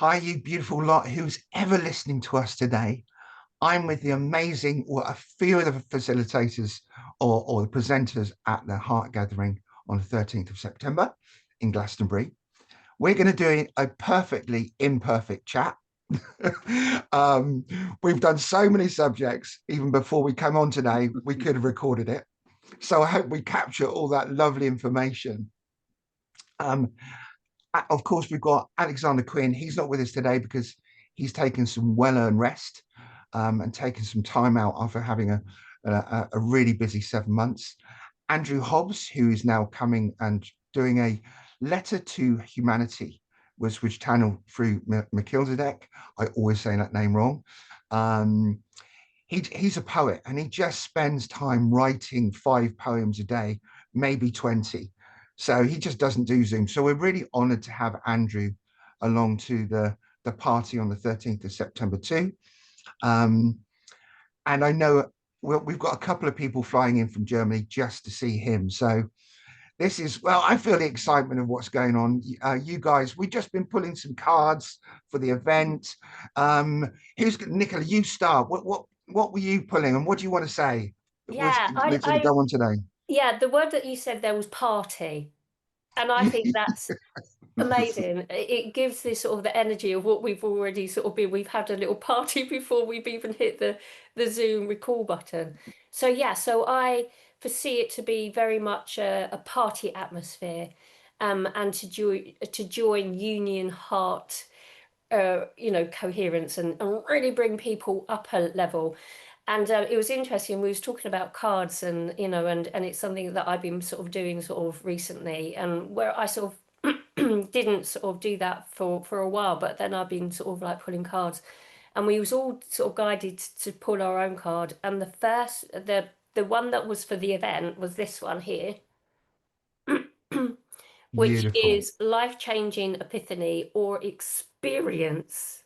Hi, you beautiful lot who's ever listening to us today. I'm with the amazing, well, a few of the facilitators or the presenters at the Heart Gathering on the 13th of September in Glastonbury. We're going to do a perfectly imperfect chat. um, we've done so many subjects, even before we came on today, we could have recorded it. So I hope we capture all that lovely information. Um, of course, we've got Alexander Quinn. He's not with us today because he's taken some well-earned rest and taken some time out after having a really busy 7 months. Andrew Hobbs, who is now coming and doing a letter to humanity, which channeled through Melchizedek. I always say that name wrong. Um, he's a poet and he just spends time writing 5 poems a day, maybe 20. So he just doesn't do Zoom. So we're really honored to have Andrew along to the party on the 13th of September too. Um, and I know we've got a couple of people flying in from Germany just to see him. So this is, well, I feel the excitement of what's going on. You guys, we've just been pulling some cards for the event. Who's Nicola? You start. What were you pulling, and what do you want to say? What's Yeah, going to go on today? yeah, the word that you said there was party, and I think that's amazing. It gives this sort of the energy of what we've already sort of been. We've had a little party before we've even hit the Zoom recall button. So yeah, so I foresee it to be very much a party atmosphere, and to join Union Heart, coherence and really bring people up a level. And it was interesting. We was talking about cards, and it's something that I've been sort of doing sort of recently, and where I sort of didn't sort of do that for a while, but then I've been sort of like pulling cards, and we was all sort of guided to pull our own card. And the one that was for the event was this one here, which Beautiful. is life-changing epiphany or experience.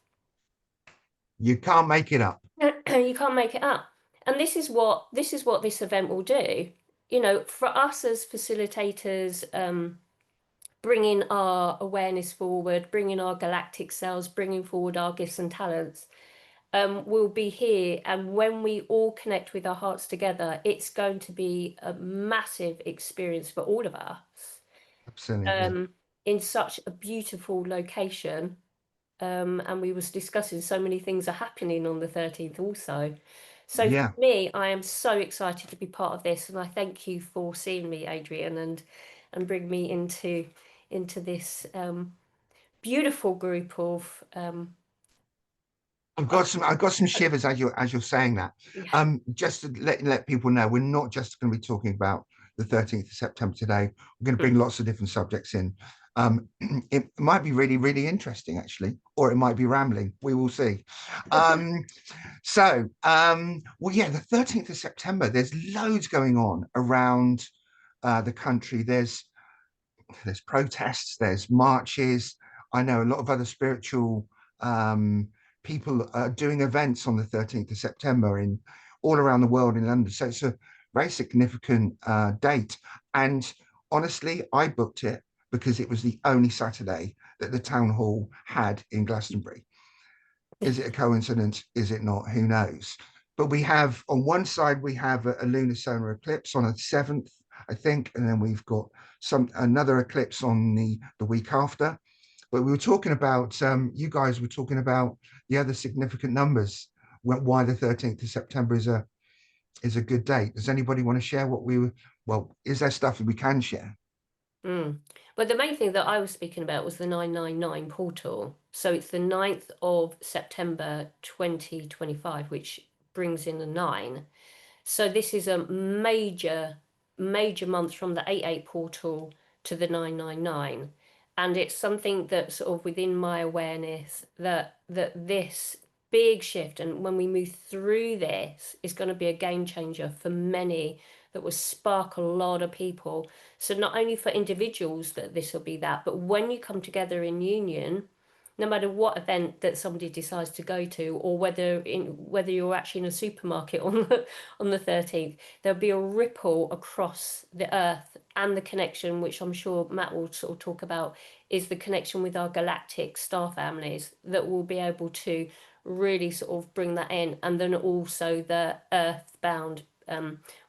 You can't make it up. You can't make it up. And this is what this event will do. For us as facilitators, bringing our awareness forward, bringing our galactic selves, bringing forward our gifts and talents, will be here. And when we all connect with our hearts together, it's going to be a massive experience for all of us, Absolutely. um, in such a beautiful location. And we was discussing so many things are happening on the 13th also. So for Yeah. me, I am so excited to be part of this, and I thank you for seeing me, Adrian, and bring me into this beautiful group of I've got some shivers as you're saying that. yeah. Just to let people know, we're not just going to be talking about the 13th of September today. We're going to bring lots of different subjects in. It might be really, really interesting, actually, or it might be rambling. We will see. Well, yeah, the 13th of September, there's loads going on around the country. There's protests, there's marches. I know a lot of other spiritual people are doing events on the 13th of September in all around the world in London. So it's a very significant date. And honestly, I booked it because it was the only Saturday that the town hall had in Glastonbury. Is it a coincidence? Is it not? Who knows? But we have on one side we have a lunar solar eclipse on the 7th, I think, and then we've got another eclipse on the week after. But we were talking about you guys were talking about the other significant numbers. Why the 13th of September is a good date. Does anybody want to share what we were? Well, is there stuff that we can share? Mm. But the main thing that I was speaking about was the 999 portal. So it's the 9th of September 2025, which brings in the 9. So this is a major, major month from the 88 portal to the 999. And it's something that sort of within my awareness that this big shift, and when we move through this, is going to be a game changer for many, that will spark a lot of people. So not only for individuals that this will be that, but when you come together in union, no matter what event that somebody decides to go to, or whether you're actually in a supermarket on the 13th, there'll be a ripple across the earth and the connection, which I'm sure Matt will sort of talk about, is the connection with our galactic star families that will be able to really sort of bring that in. And then also the earthbound,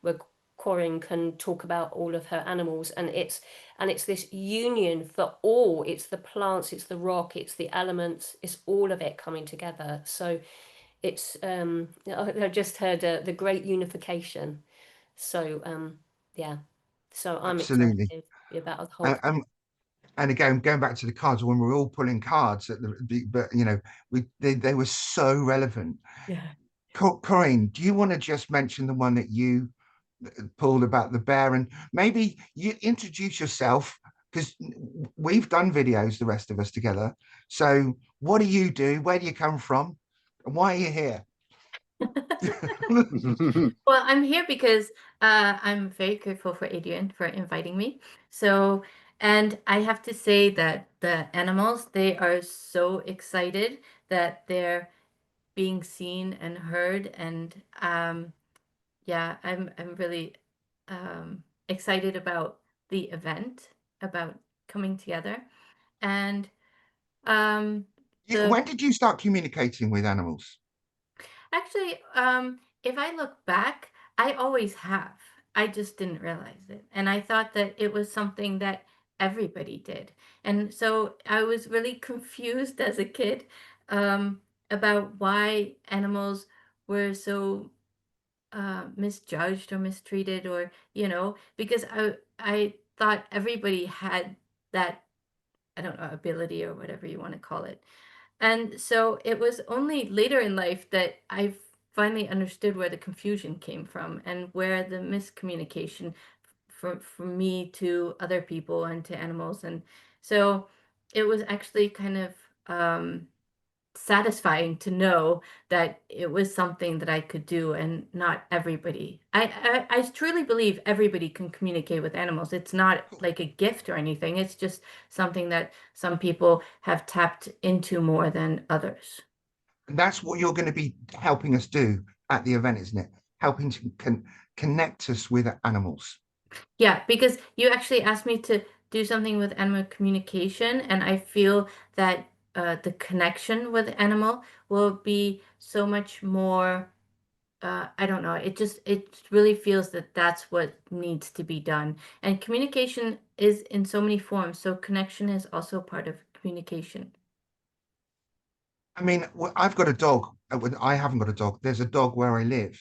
where Corin can talk about all of her animals, and it's this union for all. It's the plants, it's the rock, it's the elements, it's all of it coming together. So it's I just heard the great unification. So yeah, so I'm Absolutely. excited about the whole And, thing. and and again, going back to the cards, when we were all pulling cards but you know, they were so relevant. Yeah. Corinne, do you want to just mention the one that you pulled about the bear, and maybe you introduce yourself, because we've done videos, the rest of us together. So what do you do? Where do you come from? And why are you here? Well, I'm here because I'm very grateful for Adrian for inviting me. So, and I have to say that the animals, they are so excited that they're being seen and heard. And yeah, I'm really excited about the event, about coming together. And um, the When did you start communicating with animals? Actually, if I look back, I always have. I just didn't realize it. And I thought that it was something that everybody did. And so I was really confused as a kid about why animals were so misjudged or mistreated, or, because I thought everybody had that, I don't know, ability or whatever you want to call it. And so it was only later in life that I finally understood where the confusion came from and where the miscommunication from me to other people and to animals. And so it was actually kind of satisfying to know that it was something that I could do and not everybody. I truly believe everybody can communicate with animals. It's not like a gift or anything. It's just something that some people have tapped into more than others. And that's what you're going to be helping us do at the event, isn't it? Helping to connect us with animals. Yeah, because you actually asked me to do something with animal communication, and I feel that the connection with animal will be so much more. I don't know. It really feels that that's what needs to be done. And communication is in so many forms, so connection is also part of communication. I mean, I've got a dog. I haven't got a dog. There's a dog where I live.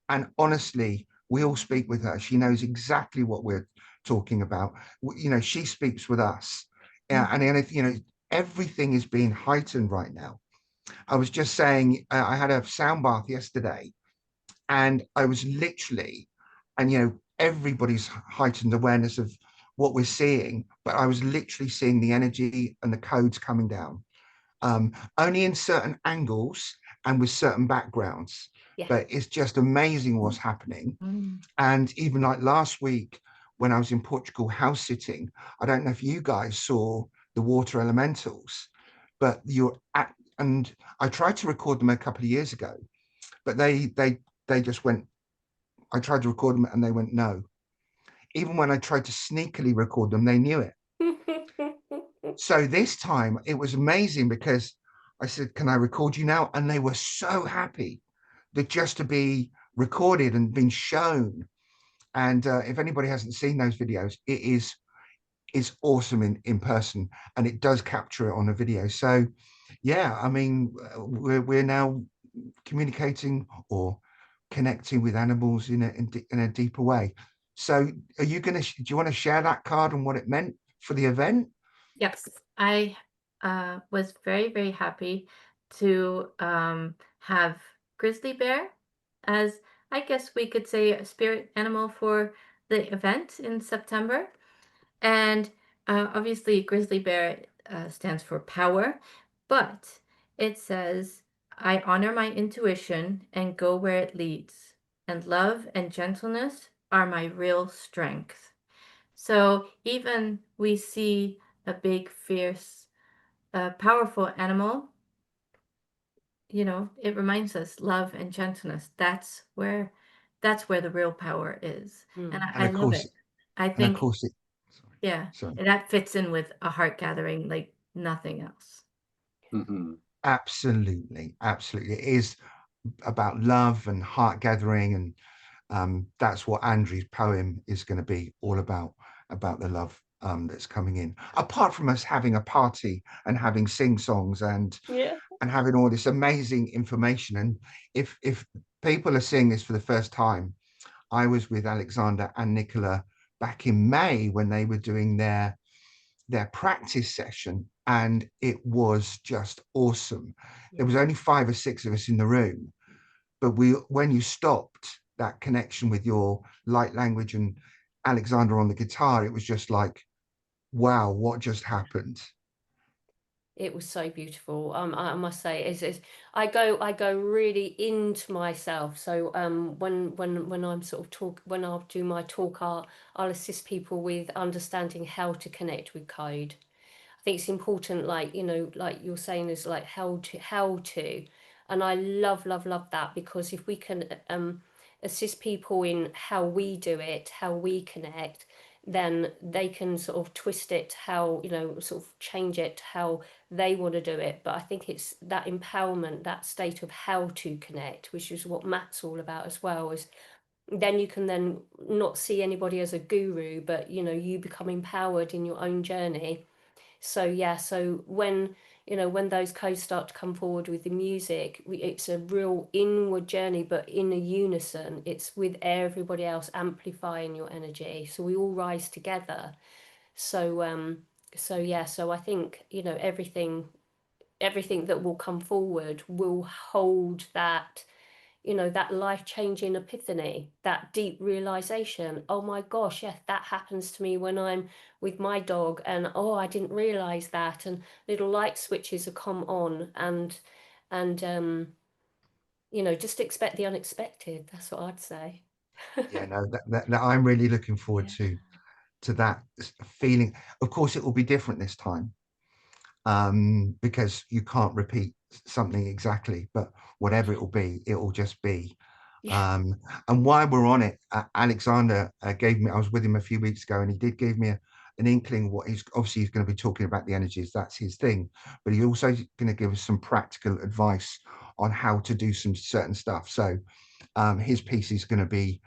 And honestly, we all speak with her. She knows exactly what we're talking about. You know, she speaks with us. Mm. And you know, everything is being heightened right now. I was just saying, I had a sound bath yesterday, and I was literally, and you know, everybody's heightened awareness of what we're seeing, but I was literally seeing the energy and the codes coming down, only in certain angles and with certain backgrounds. Yeah. But it's just amazing what's happening. Mm. And even like last week, when I was in Portugal house sitting, I don't know if you guys saw the water elementals, but you're at, and I tried to record them a couple of years ago, but they just went. I tried to record them and they went no. Even when I tried to sneakily record them, they knew it. So this time it was amazing because I said, "Can I record you now?" And they were so happy that just to be recorded and been shown. And if anybody hasn't seen those videos, it is awesome in person, and it does capture it on a video. So yeah, I mean, we're now communicating or connecting with animals in a deeper way. So are you going to, do you want to share that card and what it meant for the event? Yes, I was very, very happy to have grizzly bear as, I guess we could say, a spirit animal for the event in September. And obviously, grizzly bear stands for power, but it says, I honor my intuition and go where it leads, and love and gentleness are my real strength. So even we see a big, fierce, powerful animal, it reminds us love and gentleness. That's where the real power is. Mm. And And I of love course, it. I and of think course, Yeah, So and that fits in with a heart gathering like nothing else. absolutely, absolutely, it is about love and heart gathering, and that's what Andrew's poem is going to be all about the love that's coming in. Apart from us having a party and having sing songs and Yeah. having all this amazing information, and if people are seeing this for the first time, I was with Alexander and Nicola back in May when they were doing their practice session, and it was just awesome. There was only 5 or 6 of us in the room, but when you stopped that connection with your light language and Alexander on the guitar, it was just like, wow, what just happened? It was so beautiful. I must say, I go really into myself. So when I'm sort of when I'll do my talk, I'll assist people with understanding how to connect with code. I think it's important, like, you know, like you're saying, is like how to, and I love that, because if we can assist people in how we do it, how we connect, then they can sort of twist it how, you know, sort of change it how they want to do it. But I think it's that empowerment, that state of how to connect, which is what Matt's all about as well, is then you can then not see anybody as a guru, but, you know, you become empowered in your own journey. So yeah, so when, you know, when those codes start to come forward with the music, it's a real inward journey, but in a unison. It's with everybody else amplifying your energy, so we all rise together. So so yeah, so I think, you know, everything that will come forward will hold that, you know, that life-changing epiphany, that deep realization. Oh my gosh, yes, that happens to me when I'm with my dog, and oh, I didn't realize that, and little light switches have come on, and you know, just expect the unexpected. That's what I'd say. Yeah, no, that I'm really looking forward Yeah. to that feeling. Of course, it will be different this time, because you can't repeat something exactly, but whatever it will be, it will just be. Yeah. And while we're on it, Alexander gave me, I was with him a few weeks ago, and he did give me an inkling what he's obviously he's going to be talking about the energies. That's his thing, but he's also going to give us some practical advice on how to do some certain stuff. So his piece is going to be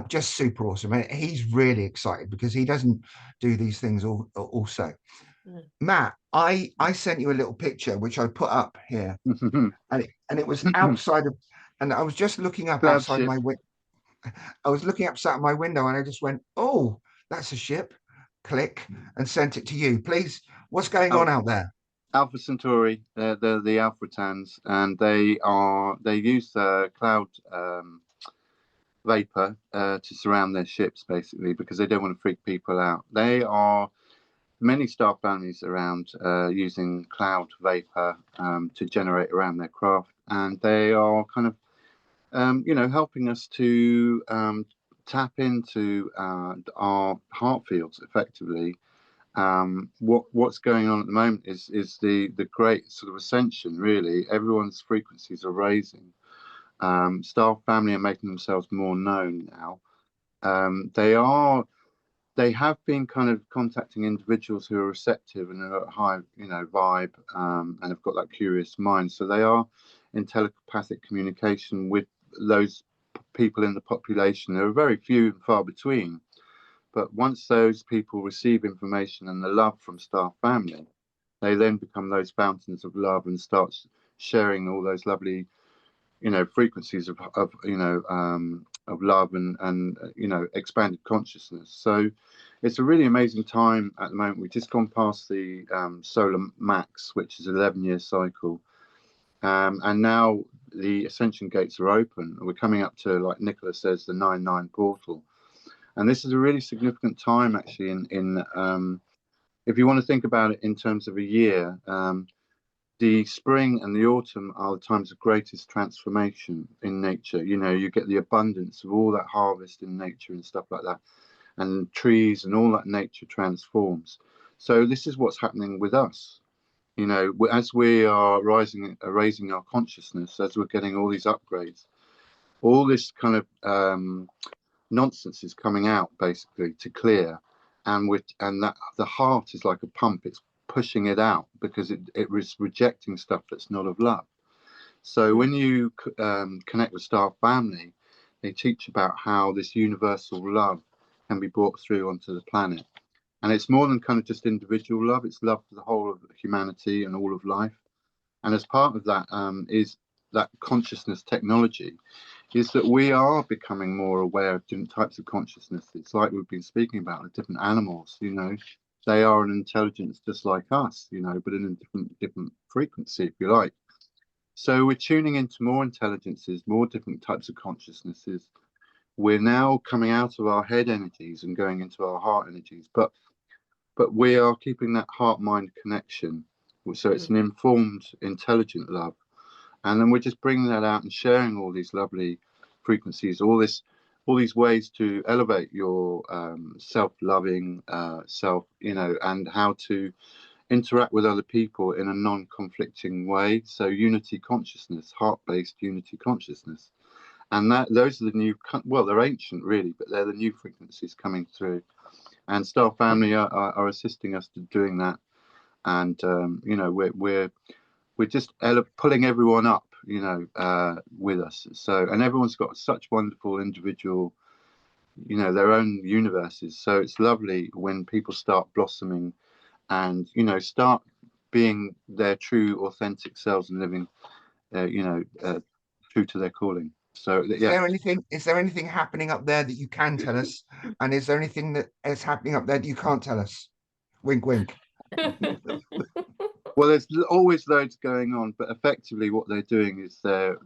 just super awesome. And he's really excited because he doesn't do these things also. Mm. Matt, I sent you a little picture which I put up here, and it was outside of, and I was just looking up Cloud outside ship. my window. I was looking outside my window, and I just went, "Oh, that's a ship." Click and sent it to you. Please, what's going on out there? Alpha Centauri, they're the Alphatans, and they use cloud vapor to surround their ships, basically, because they don't want to freak people out. They are many star families around using cloud vapor to generate around their craft, and they are kind of you know, helping us to tap into our heart fields effectively. What's going on at the moment is the great sort of ascension. Really, everyone's frequencies are raising. Star family are making themselves more known now. They have been kind of contacting individuals who are receptive and are at high, you know, vibe, and have got that curious mind. So they are in telepathic communication with those people in the population. There are very few and far between. But once those people receive information and the love from Star family, they then become those fountains of love and start sharing all those lovely, you know, frequencies of of love and you know, expanded consciousness. So it's a really amazing time at the moment. We've just gone past the solar max, which is an 11-year cycle, and now the ascension gates are open. We're coming up to, like Nicola says, the 9-9 portal, and this is a really significant time actually in if you want to think about it in terms of a year. The spring and the autumn are the times of greatest transformation in nature. You know, you get the abundance of all that harvest in nature and stuff like that, and trees and all that nature transforms. So this is what's happening with us. You know, as we are raising our consciousness, as we're getting all these upgrades, all this kind of nonsense is coming out basically to clear, and that the heart is like a pump. It's pushing it out because it was rejecting stuff that's not of love. So when you connect with Star Family, they teach about how this universal love can be brought through onto the planet. And it's more than kind of just individual love. It's love for the whole of humanity and all of life. And as part of that is that consciousness technology, is that we are becoming more aware of different types of consciousness. It's like we've been speaking about the different animals, you know, they are an intelligence just like us, you know, but in a different frequency, if you like. So we're tuning into more intelligences, more different types of consciousnesses. We're now coming out of our head energies and going into our heart energies, but we are keeping that heart-mind connection. So it's an informed, intelligent love. And then we're just bringing that out and sharing all these lovely frequencies, all these ways to elevate your self-loving self, you know, and how to interact with other people in a non-conflicting way. So unity consciousness, heart-based unity consciousness. And those are the new, well, they're ancient really, but they're the new frequencies coming through. And Star Family are assisting us to doing that. And, you know, we're just pulling everyone up, you know, with us. So, and everyone's got such wonderful individual, you know, their own universes. So it's lovely when people start blossoming and, you know, start being their true authentic selves and living, you know, true to their calling. So yeah. Is there anything happening up there that you can tell us? And is there anything that is happening up there that you can't tell us? Wink, wink. Well, there's always loads going on, but effectively what they're doing is they're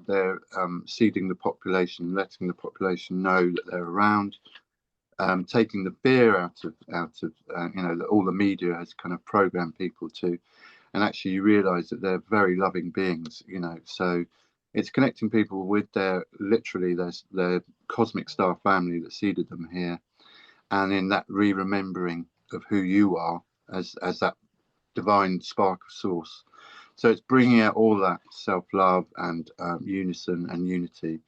seeding the population, letting the population know that they're around, taking the fear out of you know, that all the media has kind of programmed people to, and actually you realise that they're very loving beings, you know. So it's connecting people with literally their cosmic star family that seeded them here, and in that remembering of who you are as that divine spark of source. So it's bringing out all that self-love and unison and unity,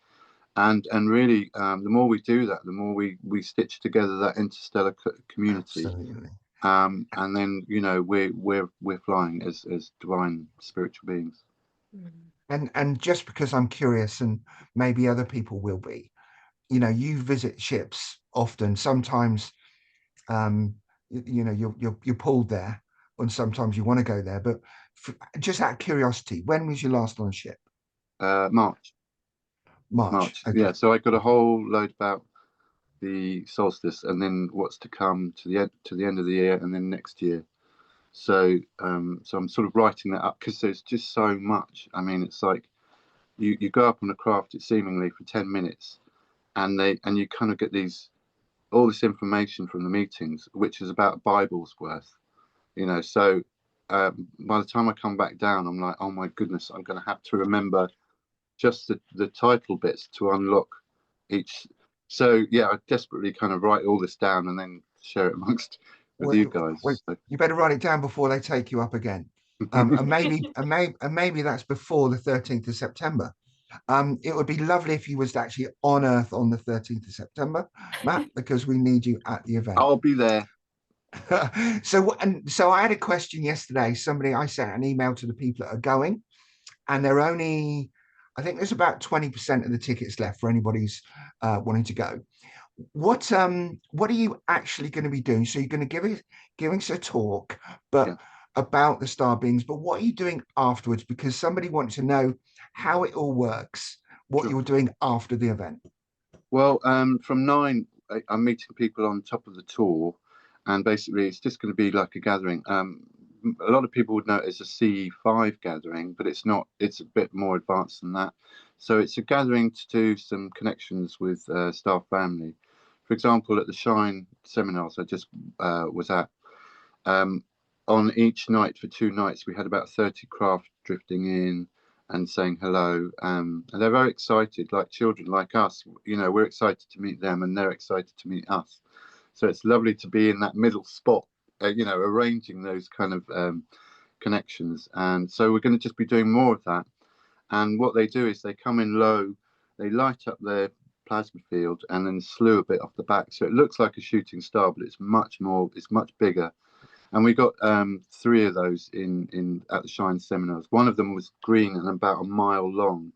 and really the more we do that, the more we stitch together that interstellar community. Absolutely. And then, you know, we're flying as divine spiritual beings. And just because I'm curious, and maybe other people will be, you know, you visit ships often. Sometimes you know, you're pulled there, and sometimes you want to go there. But just out of curiosity, when was you last on a ship? March. Okay. Yeah, so I got a whole load about the solstice and then what's to come to the end of the year and then next year. So so I'm sort of writing that up because there's just so much. I mean, it's like you go up on a craft, it's seemingly for 10 minutes, and you kind of get all this information from the meetings, which is about a Bible's worth, you know. So by the time I come back down, I'm like, oh my goodness, I'm going to have to remember just the title bits to unlock each. So yeah, I desperately kind of write all this down and then share it amongst with you guys. So. You better write it down before they take you up again. And maybe that's before the 13th of September. It would be lovely if you was actually on Earth on the 13th of September, Matt, because we need you at the event. I'll be there. So I had a question yesterday. I sent an email to the people that are going, and they're only, I think there's about 20% of the tickets left for anybody who's wanting to go. What are you actually going to be doing? So you're going to giving us a talk, but about the star beings. But what are you doing afterwards? Because somebody wants to know how it all works. What you're doing after the event. Well, from 9, I'm meeting people on top of the tour, and basically it's just going to be like a gathering. A lot of people would know it as a CE5 gathering, but it's not. It's a bit more advanced than that. So it's a gathering to do some connections with Star Family. For example, at the Shine seminars I just was at, on each night for 2 nights, we had about 30 craft drifting in and saying hello. And they're very excited, like children, like us. You know, we're excited to meet them and they're excited to meet us. So it's lovely to be in that middle spot, you know, arranging those kind of connections. And so we're going to just be doing more of that. And what they do is they come in low, they light up their plasma field and then slew a bit off the back. So it looks like a shooting star, but it's much bigger. And we got 3 of those in at the Shine seminars. One of them was green and about a mile long.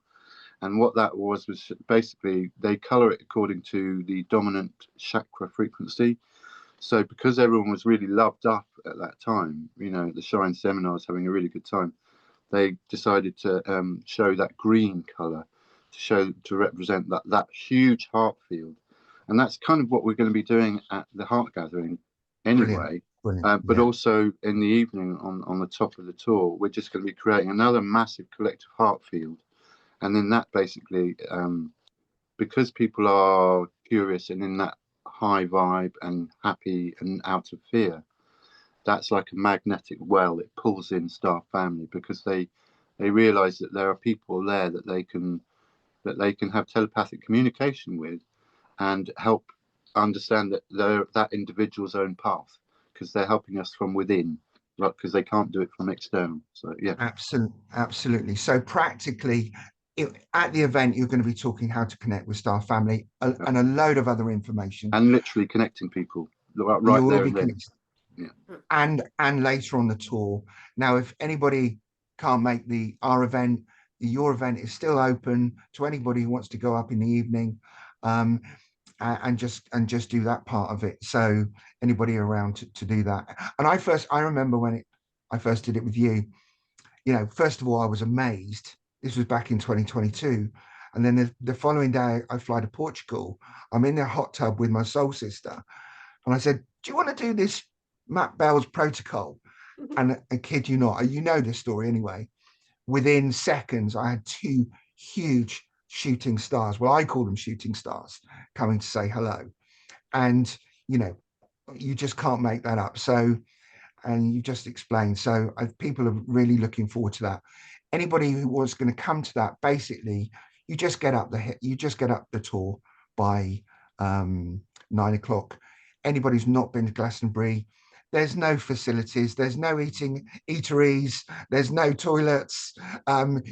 And what that was basically they color it according to the dominant chakra frequency. So because everyone was really loved up at that time, you know, the Shine seminars having a really good time, they decided to show that green color to represent that huge heart field. And that's kind of what we're going to be doing at the heart gathering anyway. Brilliant. But also in the evening on the top of the tour, we're just going to be creating another massive collective heart field. And then that basically, because people are curious and in that high vibe and happy and out of fear, that's like a magnetic well. It pulls in Star Family because they realize that there are people there that they can have telepathic communication with and help understand that they're that individual's own path, because they're helping us from within, right? Because they can't do it from external. So yeah, absolutely. So practically at the event you're going to be talking how to connect with Star Family and a load of other information, and literally connecting people right there and then. Yeah. And later on the tour. Now, if anybody can't make our event, your event is still open to anybody who wants to go up in the evening, and just do that part of it. So anybody around to do that. And I remember when I first did it with you, you know, first of all, I was amazed. This was back in 2022. And then the following day I fly to Portugal. I'm in the hot tub with my soul sister. And I said, do you want to do this Matt Bell's protocol? And I kid you not, you know this story anyway. Within seconds, I had 2 huge shooting stars. Well, I call them shooting stars coming to say hello. And, you know, you just can't make that up. So, and you just explained. So people are really looking forward to that. Anybody who was going to come to that, basically, you just get up the tour by 9 o'clock. Anybody who's not been to Glastonbury, there's no facilities, there's no eateries, there's no toilets.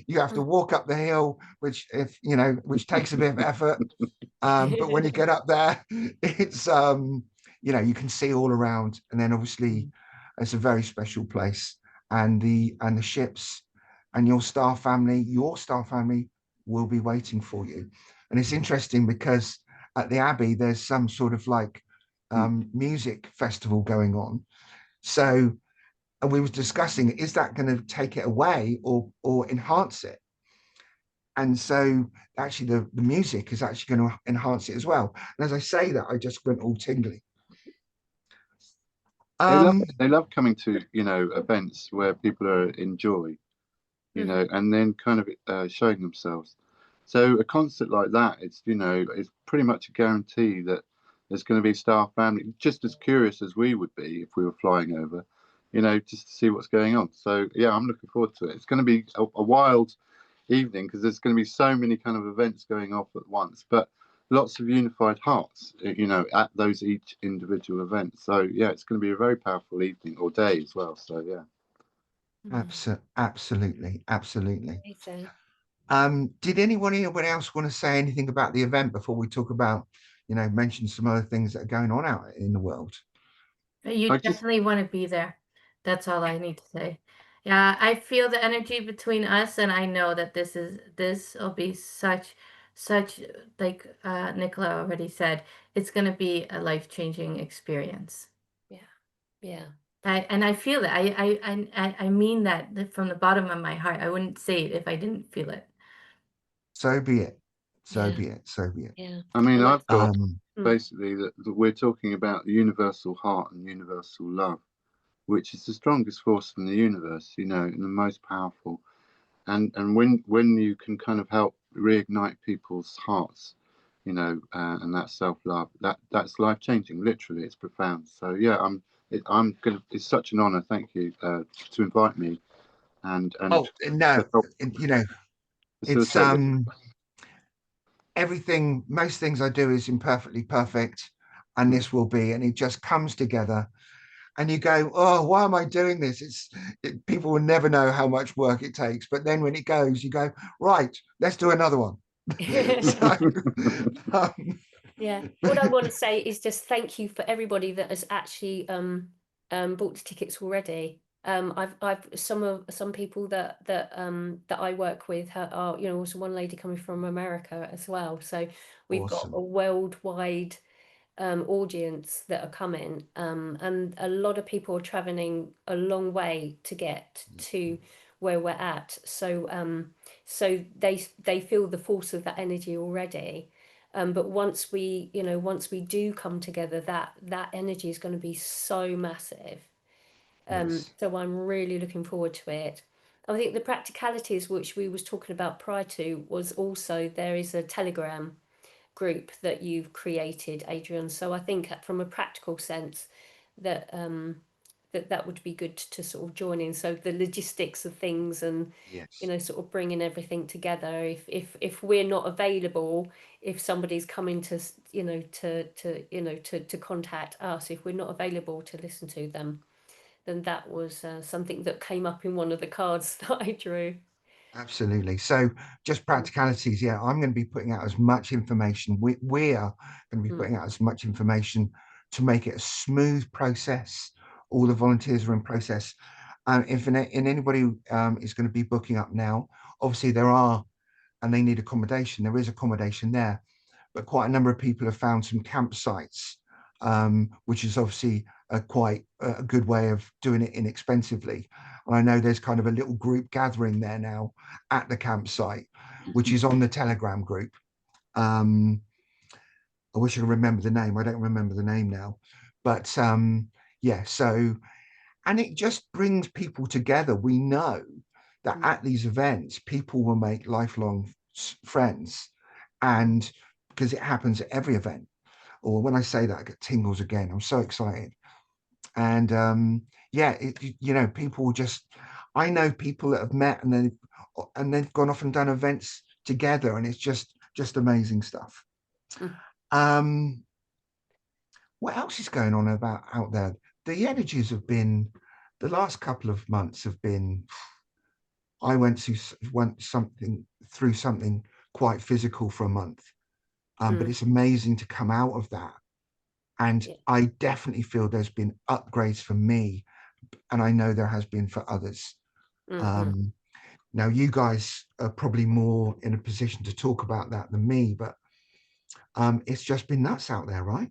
You have to walk up the hill, which takes a bit of effort. But when you get up there, it's you can see all around, and then obviously it's a very special place. And the ships and your Star Family will be waiting for you. And it's interesting because at the Abbey there's some sort of like music festival going on. So, and we were discussing, is that going to take it away or enhance it? And so actually the music is actually going to enhance it as well. And as I say that, I just went all tingly. They love coming to, you know, events where people enjoy, you know, and then kind of showing themselves. So a concert like that, it's pretty much a guarantee that there's going to be Star Family just as curious as we would be if we were flying over, you know, just to see what's going on. So yeah, I'm looking forward to it. It's going to be a wild evening because there's going to be so many kind of events going off at once, but lots of unified hearts, you know, at those each individual events. So yeah, it's going to be a very powerful evening or day as well. So yeah. Absolutely. Did anyone else want to say anything about the event before we talk about, you know, mention some other things that are going on out in the world? You definitely want to be there. That's all I need to say. Yeah, I feel the energy between us, and I know that this will be such like Nicola already said, it's going to be a life-changing experience. Yeah. I feel it. I mean that from the bottom of my heart. I wouldn't say it if I didn't feel it. So be it. Yeah. I mean, I've got basically that we're talking about the universal heart and universal love, which is the strongest force in the universe, you know, and the most powerful. And when you can kind of help reignite people's hearts, you know, and that self-love, that's life-changing. Literally, it's profound. So yeah, it's such an honor. Thank you to invite me. And oh no, you know, it's everything. Most things I do is imperfectly perfect, and this will be, and it just comes together. And you go, oh, why am I doing this? People will never know how much work it takes. But then when it goes, you go, right, let's do another one. So, um, Yeah. What I want to say is just thank you for everybody that has actually bought the tickets already. I've some people that I work with are, you know, also one lady coming from America as well. So we've got awesome. a worldwide audience that are coming, and a lot of people are traveling a long way to get to where we're at. So so they feel the force of that energy already. But once we, you know, once we do come together, that energy is going to be so massive. Yes. So I'm really looking forward to it. I think the practicalities which we was talking about prior to was also there is a Telegram group that you've created, Adrian. So I think from a practical sense that that would be good to sort of join in. So the logistics of things and, you Yes. know, sort of bringing everything together. If we're not available, if somebody's coming to, you know, to contact us, if we're not available to listen to them, then that was something that came up in one of the cards that I drew. Absolutely. So just practicalities. Yeah, I'm going to be putting out as much information. We are going to be putting out as much information to make it a smooth process. All the volunteers are in process. If anybody is going to be booking up now, obviously there are, and they need accommodation. There is accommodation there, but quite a number of people have found some campsites, which is obviously quite a good way of doing it inexpensively. And I know there's kind of a little group gathering there now at the campsite, which is on the Telegram group. I wish I could remember the name. I don't remember the name now, but yeah. So, and it just brings people together. We know that at these events, people will make lifelong friends, and because it happens at every event. Or when I say that, I get tingles again. I'm so excited. And yeah, you know, people just, I know people that have met and they've gone off and done events together, and it's just amazing stuff. Um, what else is going on about out there? The energies have been, the last couple of months have been, I went through something quite physical for a month. But it's amazing to come out of that. And Yeah. I definitely feel there's been upgrades for me, and I know there has been for others. Now, you guys are probably more in a position to talk about that than me, but it's just been nuts out there, right?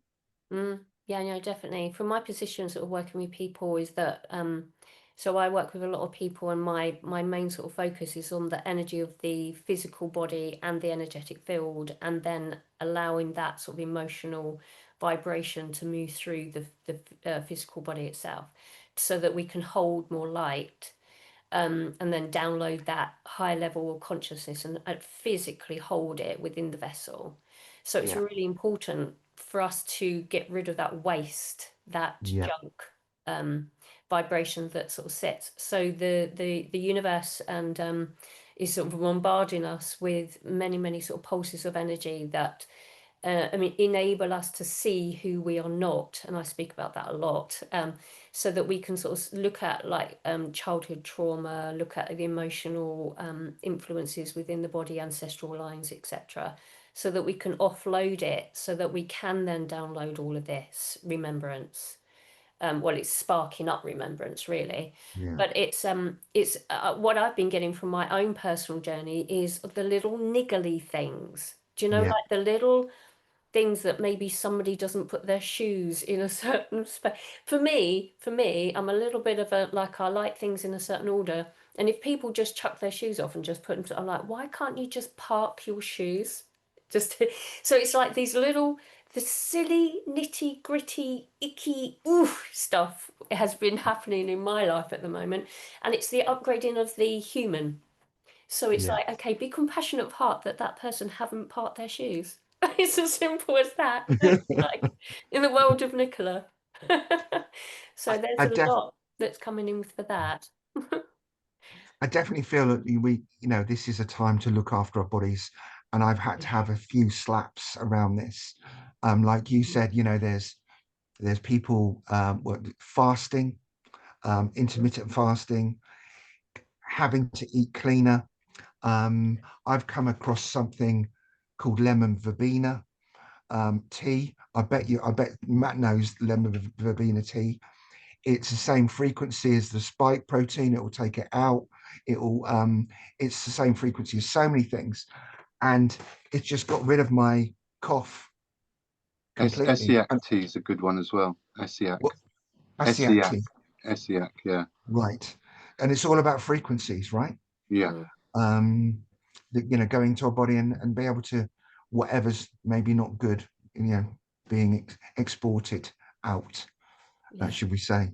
Yeah, no, definitely. From my position, sort of working with people, is that so I work with a lot of people, and my main sort of focus is on the energy of the physical body and the energetic field, and then allowing that sort of emotional vibration to move through the physical body itself, so that we can hold more light. And then download that high level of consciousness and physically hold it within the vessel. So it's Yeah. really important for us to get rid of that waste, that Yeah. junk vibration that sort of sits. So the universe and is sort of bombarding us with many sort of pulses of energy that I mean, enable us to see who we are not, and I speak about that a lot, so that we can sort of look at like childhood trauma, look at the emotional influences within the body, ancestral lines, etc., so that we can offload it, so that we can then download all of this remembrance. Well, it's sparking up remembrance, really, Yeah. but it's what I've been getting from my own personal journey is the little niggly things. Do you know, Yeah. like the little things that maybe somebody doesn't put their shoes in a certain space. For me, I'm a little bit of a, like, I like things in a certain order. And if people just chuck their shoes off and just put them, I'm like, why can't you just park your shoes? Just so it's like these little, the silly, nitty gritty, icky, oof stuff has been happening in my life at the moment. And it's the upgrading of the human. So it's Yeah. like, okay, be compassionate of heart that that person haven't parked their shoes. It's as simple as that. Like in the world of Nicola. So there's I, a def lot that's coming in for that. I definitely feel that you know, this is a time to look after our bodies, and I've had to have a few slaps around this. Like you said, you know, there's people fasting, intermittent fasting, having to eat cleaner. I've come across something called lemon verbena tea. I bet Matt knows lemon verbena tea. It's the same frequency as the spike protein. It will take it out. It will it's the same frequency as so many things, and it's just got rid of my cough completely. Essiac tea is a good one as well. Essiac. What? Essiac. tea. Essiac, yeah. Right. And it's all about frequencies, right? Yeah. Going to our body and be able to, whatever's maybe not good, being exported out, should we say.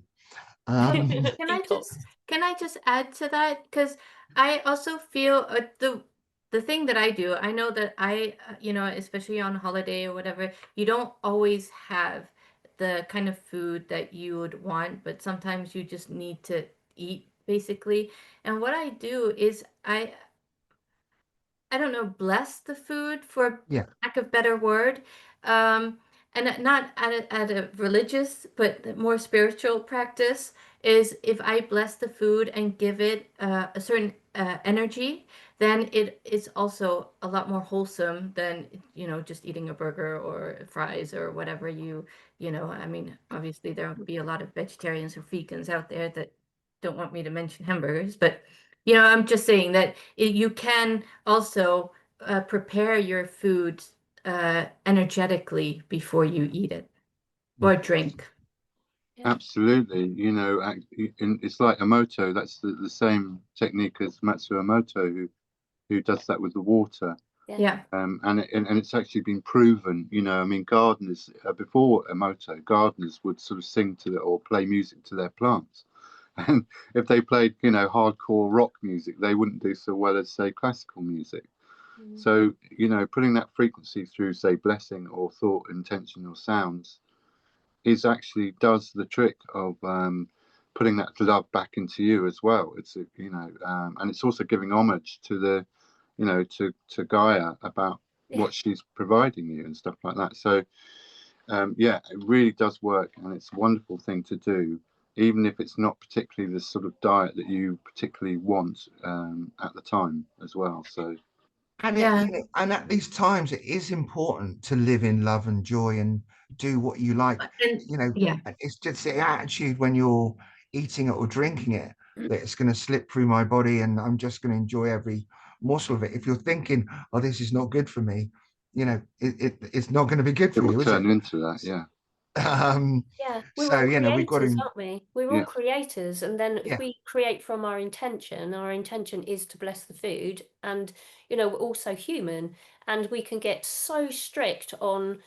Can I just add to that? Because I also feel the thing that I do, I know that especially on holiday or whatever, you don't always have the kind of food that you would want, but sometimes you just need to eat, basically. And what I do is I don't know, bless the food, for lack of better word. And not at a religious, but more spiritual practice is, if I bless the food and give it a certain energy, then it is also a lot more wholesome than, just eating a burger or fries or whatever I mean, obviously there will be a lot of vegetarians or vegans out there that don't want me to mention hamburgers, but I'm just saying that you can also prepare your food energetically before you eat it or drink. Absolutely. It's like Emoto. That's the same technique as Matsuo Emoto, who does that with the water. Yeah. And it's actually been proven. I mean, gardeners before Emoto, gardeners would sort of sing to or play music to their plants. And if they played, hardcore rock music, they wouldn't do so well as, say, classical music. So, putting that frequency through, say, blessing or thought, intention or sounds actually does the trick of putting that love back into you as well. It's, and it's also giving homage to the, to Gaia about what she's providing you and stuff like that. So, it really does work, and it's a wonderful thing to do, even if it's not particularly the sort of diet that you particularly want at the time as well. So, and and at these times, it is important to live in love and joy and do what you like. It's just the attitude when you're eating it or drinking it that it's going to slip through my body, and I'm just going to enjoy every morsel of it. If you're thinking, "Oh, this is not good for me," it's not going to be good for you. It will turn into that, yeah. We're all creators, we've got to, aren't we? We're all creators, and then if we create from our intention is to bless the food, and we're also human, and we can get so strict on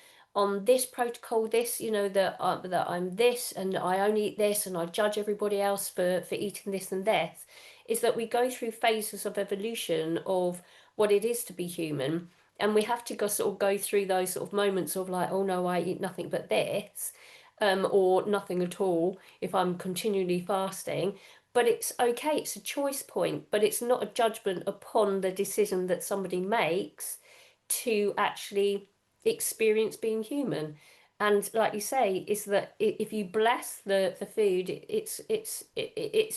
this protocol, this that I'm this and I only eat this and I judge everybody else for eating this and this, is that we go through phases of evolution of what it is to be human. And we have to go through those sort of moments of like, oh no, I eat nothing but this, or nothing at all if I'm continually fasting. But it's okay, it's a choice point, but it's not a judgment upon the decision that somebody makes to actually experience being human. And like you say, is that if you bless the food, it's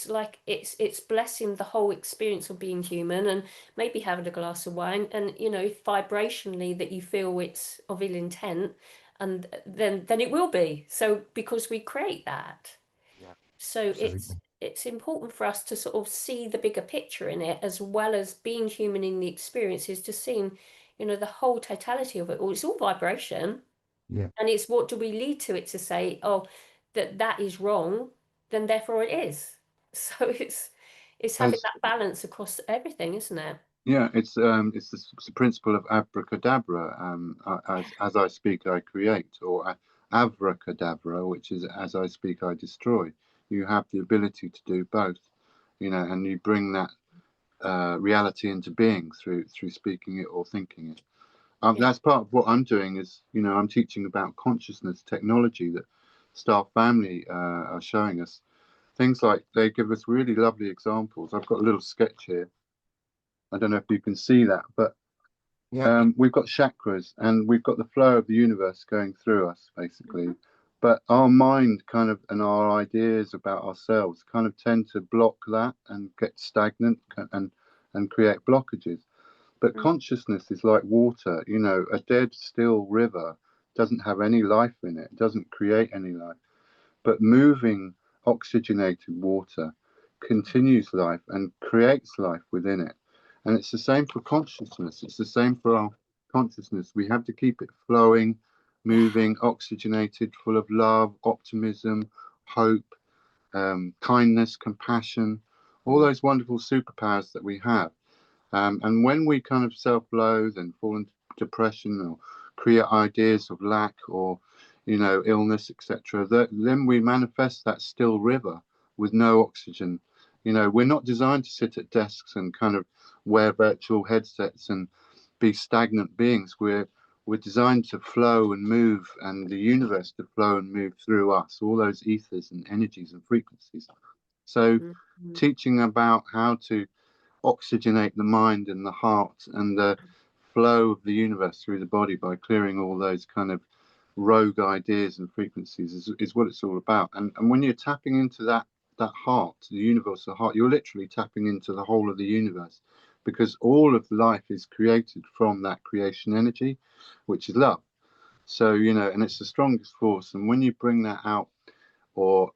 like it's blessing the whole experience of being human, and maybe having a glass of wine, and if vibrationally that you feel it's of ill intent, and then it will be so, because we create that. So it's important for us to sort of see the bigger picture in it, as well as being human in the experiences, to seeing the whole totality of it all. It's all vibration. And it's what do we lead to it to say, oh, that is wrong, then therefore it is. So it's having that balance across everything, isn't it? Yeah, it's the principle of abracadabra. As I speak, I create, or avracadabra, which is as I speak, I destroy. You have the ability to do both, and you bring that reality into being through speaking it or thinking it. That's part of what I'm doing. Is I'm teaching about consciousness technology that Star Family are showing us. Things like, they give us really lovely examples. I've got a little sketch here. I don't know if you can see that, but we've got chakras and we've got the flow of the universe going through us, basically. But our mind and our ideas about ourselves tend to block that and get stagnant and create blockages. But Mm. consciousness is like water. You know, a dead, still river doesn't have any life in it, doesn't create any life. But moving oxygenated water continues life and creates life within it. And it's the same for consciousness. It's the same for our consciousness. We have to keep it flowing, moving, oxygenated, full of love, optimism, hope, kindness, compassion, all those wonderful superpowers that we have. And when we kind of self-loathe and fall into depression or create ideas of lack or, you know, illness, etc., then we manifest that still river with no oxygen. You know, we're not designed to sit at desks and kind of wear virtual headsets and be stagnant beings. We're designed to flow and move, and the universe to flow and move through us, all those ethers and energies and frequencies. So Mhm. teaching about how to oxygenate the mind and the heart and the flow of the universe through the body by clearing all those kind of rogue ideas and frequencies is what it's all about. And when you're tapping into that heart, the universal heart, you're literally tapping into the whole of the universe, because all of life is created from that creation energy, which is love. So, you know, and it's the strongest force. And when you bring that out, or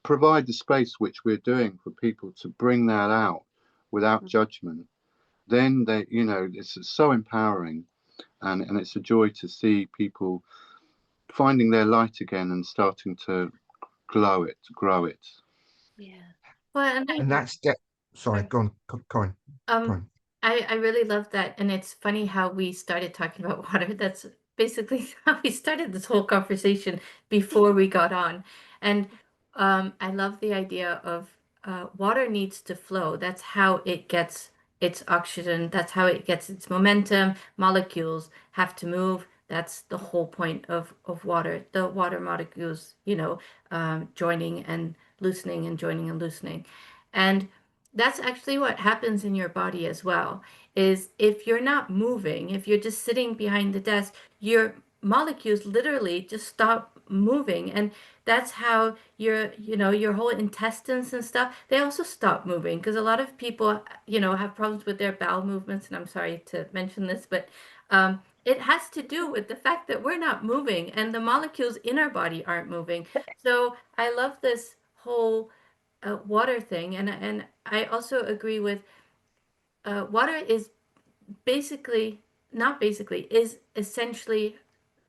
provide the space, which we're doing, for people to bring that out without judgment, then they, you know, it's so empowering, and it's a joy to see people finding their light again and starting to grow it. Yeah. Well, and And that's sorry, go on, Corinne. Um, Corinne. I really love that, and it's funny how we started talking about water. That's basically how we started this whole conversation before we got on. And I love the idea of water needs to flow. That's how it gets its oxygen. That's how it gets its momentum. Molecules have to move. That's the whole point of water. The water molecules, joining and loosening and joining and loosening. And that's actually what happens in your body as well. Is if you're not moving, if you're just sitting behind the desk, your molecules literally just stop moving. And that's how your whole intestines and stuff, they also stop moving, because a lot of people, have problems with their bowel movements. And I'm sorry to mention this, but it has to do with the fact that we're not moving and the molecules in our body aren't moving. So I love this whole water thing, and I also agree with water is basically not basically is essentially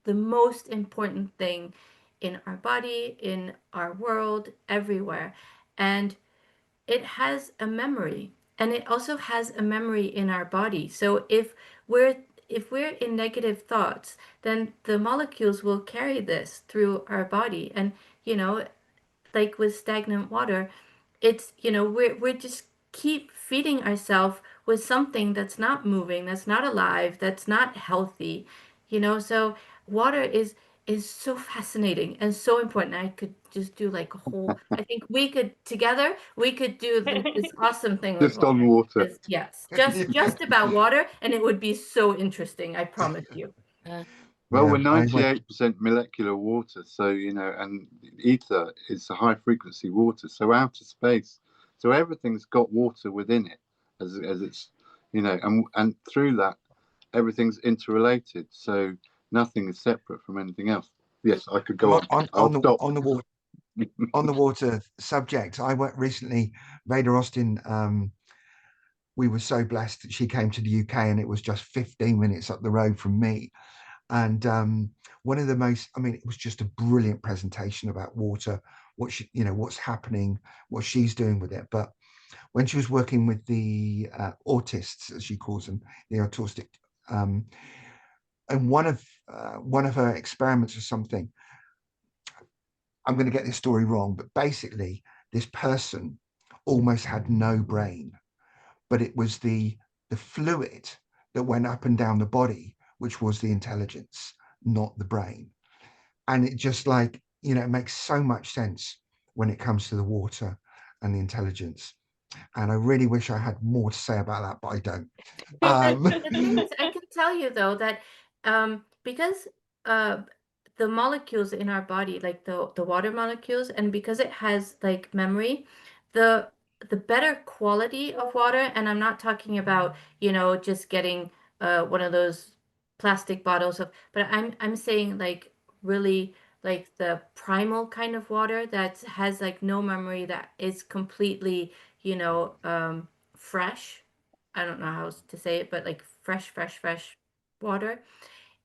the most important thing in our body, in our world, everywhere, and it has a memory, and it also has a memory in our body. So if we're in negative thoughts, then the molecules will carry this through our body, and you know like with stagnant water, it's we're just keep feeding ourselves with something that's not moving, that's not alive, that's not healthy. So water is so fascinating and so important. I could just do like a whole, I think we could do this awesome thing with Just on water. water. Yes, just about water, and it would be so interesting, I promise you. Well, Yeah, we're I went. 98% molecular water, so and ether is a high frequency water, so outer space, so everything's got water within it, as it's, and through that, everything's interrelated, so nothing is separate from anything else. Yes, I could go on. I'll stop. On the water. On the water subject, I went recently. Veda Austin, we were so blessed that she came to the UK, and it was just 15 minutes up the road from me. And one of the most, it was just a brilliant presentation about water, what's happening, what she's doing with it. But when she was working with the autists, as she calls them, the autistic, and one of her experiments or something, I'm going to get this story wrong, but basically this person almost had no brain, but it was the fluid that went up and down the body, which was the intelligence, not the brain. And it just it makes so much sense when it comes to the water and the intelligence. And I really wish I had more to say about that, but I don't. The thing is, I can tell you though that because the molecules in our body, like the water molecules, and because it has like memory, the the better quality of water, and I'm not talking about, just getting one of those plastic bottles of, but I'm saying like really like the primal kind of water that has like no memory, that is completely, fresh. I don't know how to say it, but like fresh water.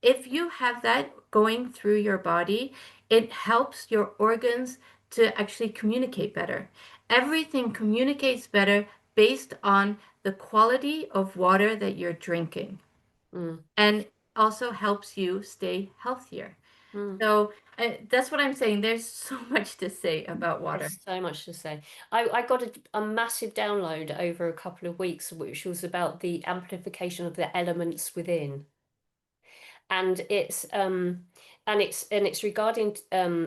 If you have that going through your body, it helps your organs to actually communicate better. Everything communicates better based on the quality of water that you're drinking, Mm, and also helps you stay healthier. mm. So that's what I'm saying. There's so much to say about water. There's so much to say. I got a massive download over a couple of weeks, which was about the amplification of the elements within. And it's regarding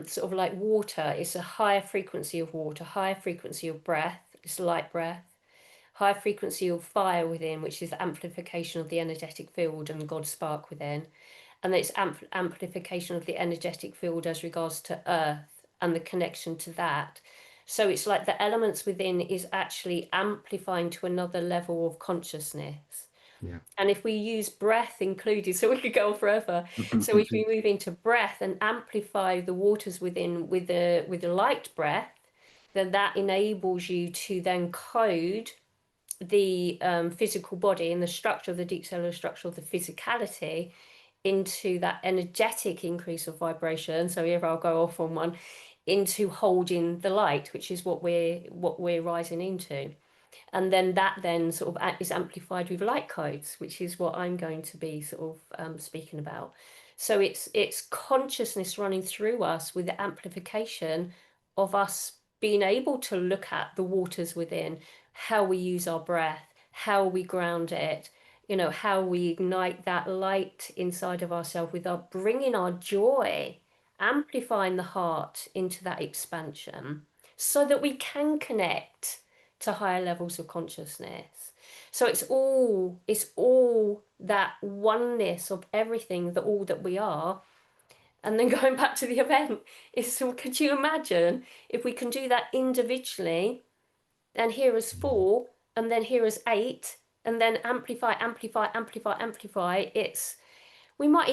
sort of like water. It's a higher frequency of water, higher frequency of breath, it's light breath, higher frequency of fire within, which is the amplification of the energetic field and God's spark within. And it's amplification of the energetic field as regards to earth and the connection to that. So it's like the elements within is actually amplifying to another level of consciousness. Yeah. And if we use breath included, so we could go on forever. So if we move into breath and amplify the waters within with the light breath, then that enables you to then code the physical body and the structure of the deep cellular structure of the physicality into that energetic increase of vibration. So here I'll go off on one, into holding the light, which is what we're rising into. And then that then sort of is amplified with light codes, which is what I'm going to be sort of speaking about. So it's consciousness running through us with the amplification of us being able to look at the waters within, how we use our breath, how we ground it, how we ignite that light inside of ourselves with our bringing our joy, amplifying the heart into that expansion so that we can connect to higher levels of consciousness. So it's all that oneness of everything, that all that we are. And then going back to the event, is, so could you imagine if we can do that individually, and here is 4, and then here is 8, and then amplify. It's we might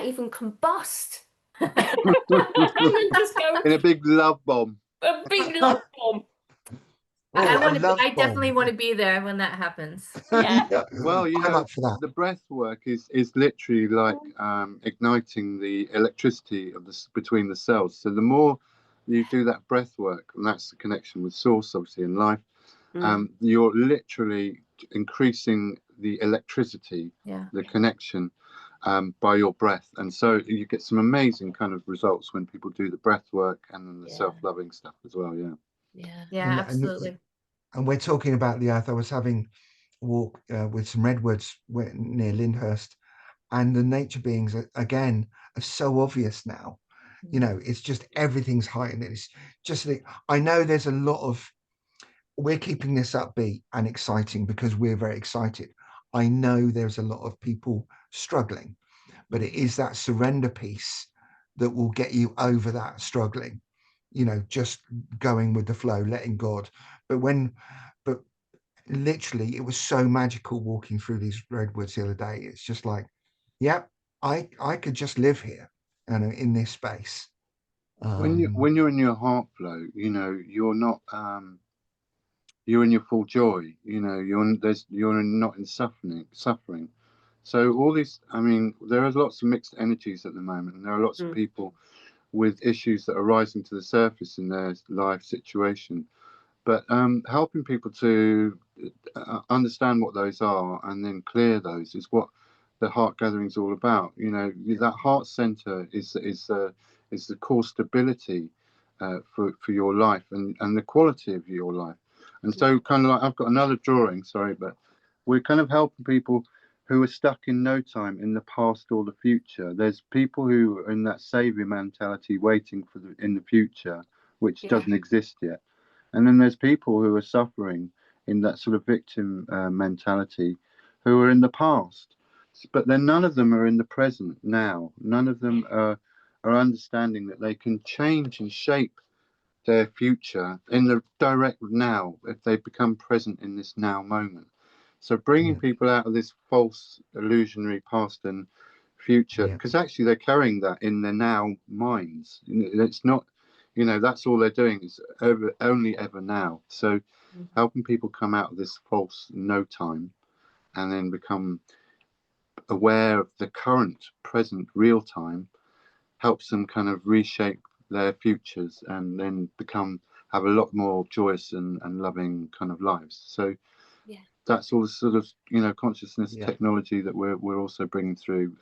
even combust and then just go In a big love bomb. a big love bomb. Oh, I a want to. love I definitely bomb. want to be there when that happens. Yeah. Well, I'm up for that. the breath work is literally like igniting the electricity of between the cells. So the more you do that breath work, and that's the connection with source, obviously, in life, you're literally increasing the electricity, Yeah. the connection by your breath. And so you get some amazing kind of results when people do the breath work and the self-loving stuff as well. Yeah. Yeah, And- absolutely. And we're talking about the earth. I was having a walk with some redwoods near Lyndhurst, and the nature beings again are so obvious now. It's just everything's heightened. It's just I know there's a lot of, we're keeping this upbeat and exciting because we're very excited. I know there's a lot of people struggling, but it is that surrender piece that will get you over that struggling, just going with the flow, letting God. But literally it was so magical walking through these redwoods the other day. It's just like, yep, I could just live here and in this space. When you're in your heart flow, you're not you're in your full joy. You're not in suffering. So all these, I mean, there are lots of mixed energies at the moment, and there are lots of people with issues that are rising to the surface in their life situation. But helping people to understand what those are and then clear those is what the heart gathering is all about. That heart center is the core stability for your life and the quality of your life. And so, kind of like, I've got another drawing, sorry, but we're kind of helping people who are stuck in no time in the past or the future. There's people who are in that savior mentality, waiting for in the future, which doesn't exist yet. And then there's people who are suffering in that sort of victim mentality, who are in the past. But then none of them are in the present now. None of them are understanding that they can change and shape their future in the direct now, if they become present in this now moment. So bringing Yeah. people out of this false illusionary past and future, Yeah. because actually they're carrying that in their now minds. It's not, that's all they're doing is only ever now. So helping people come out of this false no time and then become aware of the current, present, real time helps them kind of reshape their futures and then have a lot more joyous and loving kind of lives. So Yeah. that's all the sort of consciousness Yeah. technology that we're also bringing through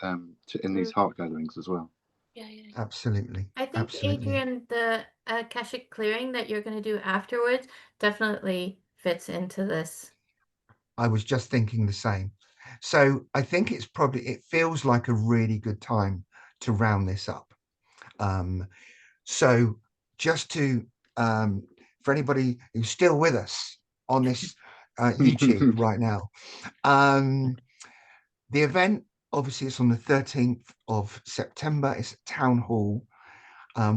in these heart gatherings as well. Yeah, yeah. Absolutely. I think, Absolutely. Adrian, the Akashic clearing that you're going to do afterwards definitely fits into this. I was just thinking the same. So I think it feels like a really good time to round this up. So just to, for anybody who's still with us on this YouTube right now, the event, obviously it's on the 13th of September. It's at Town Hall.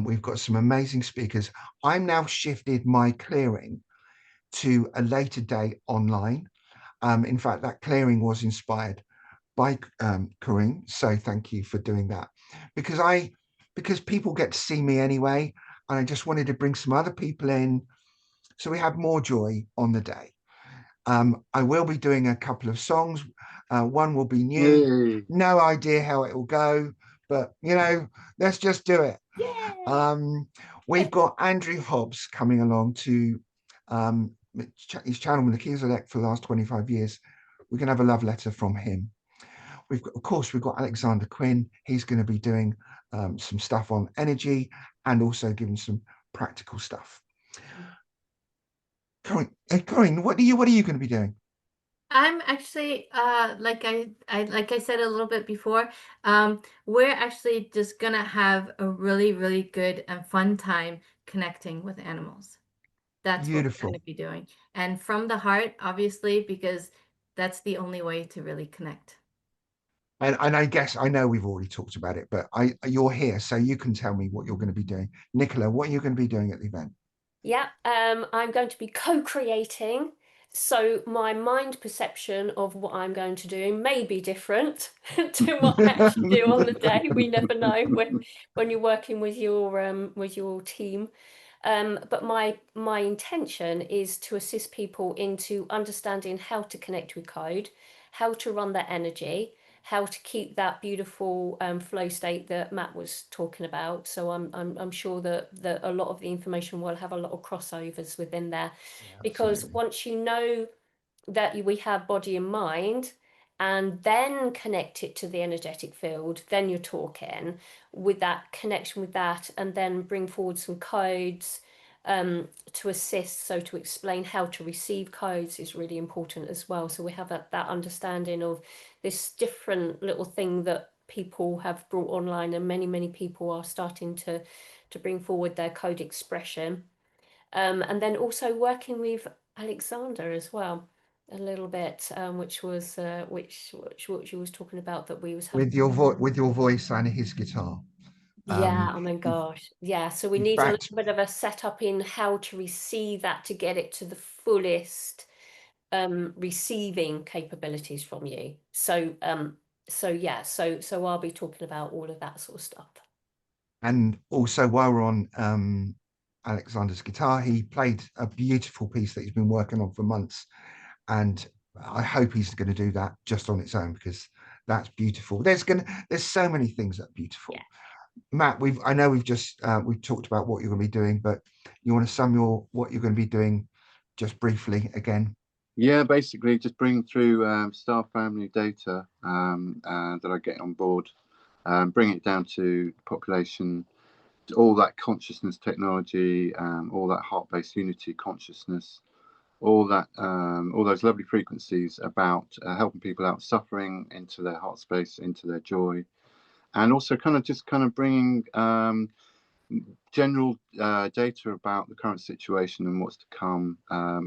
We've got some amazing speakers. I'm now shifted my clearing to a later date online. In fact, that clearing was inspired by Corinne. So thank you for doing that. Because people get to see me anyway, and I just wanted to bring some other people in so we have more joy on the day. I will be doing a couple of songs. One will be new. Yay. No idea how it will go, but let's just do it. We've got Andrew Hobbs coming along to his channel with the Keys of Deck for the last 25 years. We're going to have a love letter from him. Of course, we've got Alexander Quinn. He's going to be doing some stuff on energy and also giving some practical stuff. Corinne, what are you going to be doing? I'm actually like I said a little bit before, we're actually just gonna have a really, really good and fun time connecting with animals. That's what we're Beautiful. gonna be doing. And from the heart, obviously, because that's the only way to really connect. And I guess I know we've already talked about it, but you're here, so you can tell me what you're going to be doing. Nicola, what are you going to be doing at the event? Yeah, I'm going to be co-creating. So my mind perception of what I'm going to do may be different to what I actually do on the day. We never know when you're working with your team. But my intention is to assist people into understanding how to connect with code, how to run their energy, how to keep that beautiful flow state that Matt was talking about. So I'm sure that a lot of the information will have a lot of crossovers within there, because once you know that we have body and mind, and then connect it to the energetic field, then you're talking with that connection with that, and then bring forward some codes to assist. So to explain how to receive codes is really important as well. So we have that understanding of this different little thing that people have brought online, and many people are starting to bring forward their code expression. And then also working with Alexander as well a little bit, which was which you was talking about, that we was having with your voice and his guitar. Yeah, oh my gosh. Yeah, so we in need a fact- little bit of a setup in how to receive that to get it to the fullest receiving capabilities from you. So yeah, so I'll be talking about all of that sort of stuff. And also, while we're on Alexander's guitar, he played a beautiful piece that he's been working on for months, and I hope he's going to do that just on its own, because that's beautiful. There's so many things that are beautiful. Yeah. Matt, I know we've talked about what you're going to be doing, but you want to sum what you're going to be doing just briefly again? Yeah, basically just bring through star family data that I get on board, bring it down to population, all that consciousness technology, all that heart-based unity consciousness, all those lovely frequencies about helping people out suffering into their heart space, into their joy, and also kind of bringing general data about the current situation and what's to come.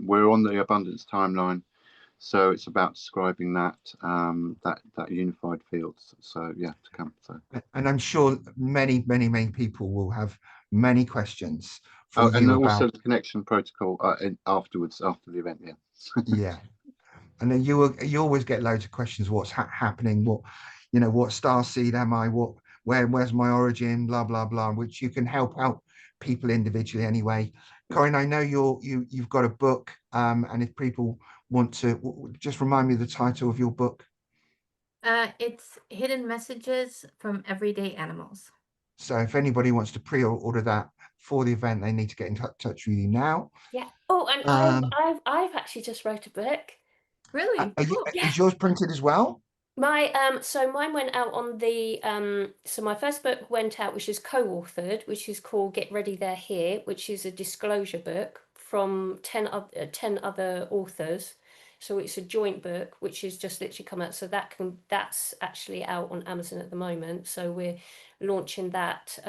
We're on the abundance timeline, So it's about describing that that unified field. So yeah, to come. So And I'm sure many people will have many questions for and you also about the connection protocol afterwards, after the event. Yeah. yeah. And then you always get loads of questions. What's happening? What, you know, what star seed am I? Where's my origin? Blah blah blah. Which you can help out people individually anyway. Corinne, I know you've got a book. And if people want to, just remind me the title of your book. It's Hidden Messages from Everyday Animals. So if anybody wants to pre-order that for the event, they need to get in touch with you now. Yeah. Oh, and I've actually just wrote a book. Really? Cool. Is yours printed as well? My so mine went out on the so my first book went out, which is co-authored, which is called Get Ready They're Here, which is a disclosure book from 10 other authors. So it's a joint book which is just literally come out, so that's actually out on Amazon at the moment, so we're launching that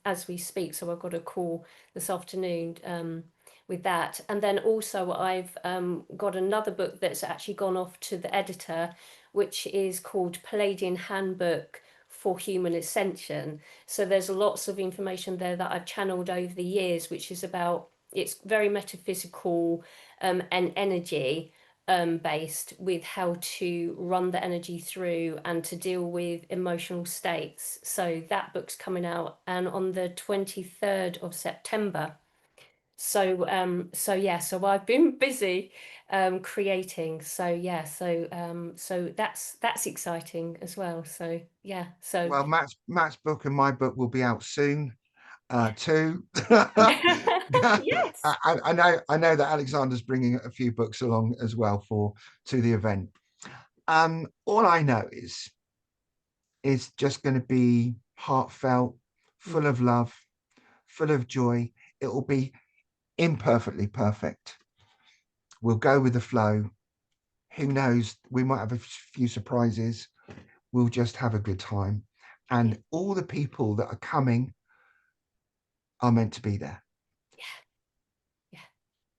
as we speak. So I've got a call this afternoon with that, and then also I've got another book that's actually gone off to the editor, which is called Palladian Handbook for Human Ascension. So there's lots of information there that I've channeled over the years, which is about, it's very metaphysical and energy based, with how to run the energy through and to deal with emotional states. So that book's coming out and on the 23rd of September. So so I've been busy creating. So that's exciting as well. So yeah. So Well, Matt's book and my book will be out soon too. yes. I know that Alexander's bringing a few books along as well to the event. All I know is just going to be heartfelt, full of love, full of joy. It will be imperfectly perfect. We'll go with the flow. Who knows? We might have a few surprises. We'll just have a good time. And all the people that are coming are meant to be there. Yeah.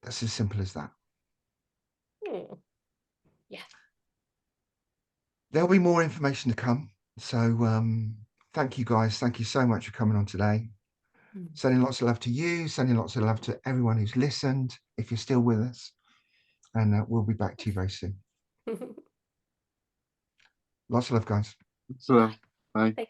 That's as simple as that. Oh, yeah. There'll be more information to come. So thank you guys. Thank you so much for coming on today. Sending lots of love to you, sending lots of love to everyone who's listened, if you're still with us. And we'll be back to you very soon. Lots of love, guys. So, bye. Thank